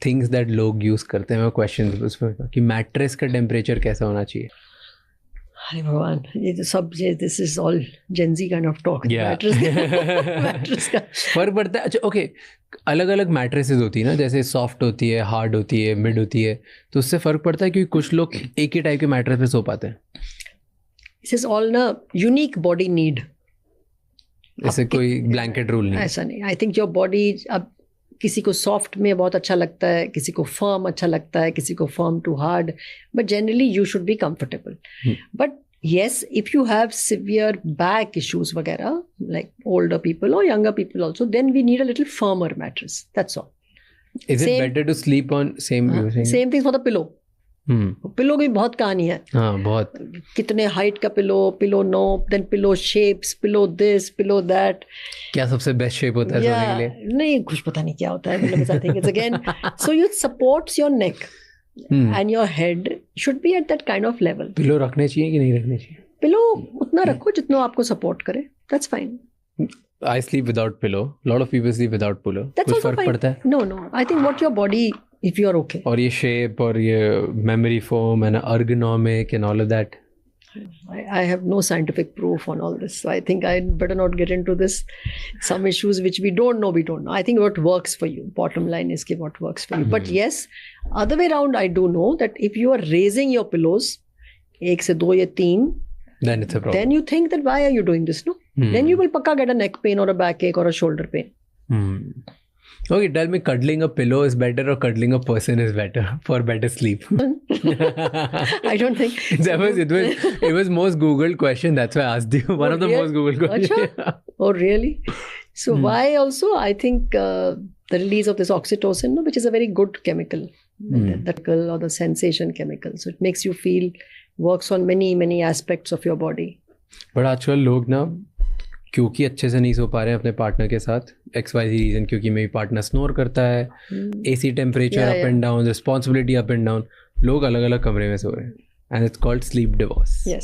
Things that लोग use करते हैं, मैं क्वेश्चन उसमें कि मैट्रेस का टेम्परेचर कैसा होना चाहिए. अरे भगवान, ये तो सब, ये this is all Gen Z kind of talk. Mattress का फर्क पड़ता है. अच्छा ओके, अलग अलग मैट्रेसेस होती है ना, जैसे सॉफ्ट होती है, हार्ड होती है, मिड होती है, तो उससे फर्क पड़ता है क्योंकि कुछ लोग एक ही टाइप के मैट्रेस पे सो पाते हैं. दिस इज ऑल ना यूनिक बॉडी नीड. ऐसे कोई ब्लैंकेट रूल नहीं. ऐसा नहीं. आई थिंक योर बॉडी, अब किसी को सॉफ्ट में बहुत अच्छा लगता है, किसी को फर्म अच्छा लगता है, किसी को firm too hard, but generally you should be comfortable. But yes, if you have severe back issues वगैरह, like older people or younger people also, then we need a little firmer mattress. That's all. Is it better to sleep on same thing for the pillow. Pillow की बहुत कहानी है. हाँ, बहुत. कितने height का pillow nope, then pillow shapes, pillow this, pillow that. क्या सबसे बेस्ट शेप होता है सोने के लिए? नहीं, कुछ पता नहीं क्या होता है. I think it's again, so it supports your neck. And your head should be at that kind of level. Pillow रखने चाहिए कि नहीं रखने चाहिए? पिलो उतना रखो जितना आपको सपोर्ट करे. That's fine. I sleep without pillow. A lot of people sleep without pillow. That's कुछ फर्क पड़ता है? No. I think what your body, if you are okay. और ये shape और ये memory foam and ergonomic and all of that. I have no scientific proof on all this, so I think I better not get into this. Some issues which we don't know. I think what works for you. Bottom line is what works for you. But yes, other way around, I do know that if you are raising your pillows, 1 से 2 या 3, then it's a problem. Then you think that why are you doing this? No, then you will pakka get a neck pain or a backache or a shoulder pain. Okay, tell me, cuddling a pillow is better or cuddling a person is better for better sleep? I don't think. It was most Googled question. That's why I asked you. One of the most Googled questions. Oh, really? So why also? I think the release of this oxytocin, which is a very good chemical, or the sensation chemical. So it makes you feel, works on many aspects of your body. But आजकल लोग ना, क्योंकि अच्छे से नहीं सो पा रहे हैं अपने पार्टनर के साथ, XYZ रीजन, क्योंकि मेरी पार्टनर स्नोर करता है, AC temperature up and down, responsibility up and down, लोग अलग अलग कमरे में सो रहे हैं, and it's called sleep divorce. Yes.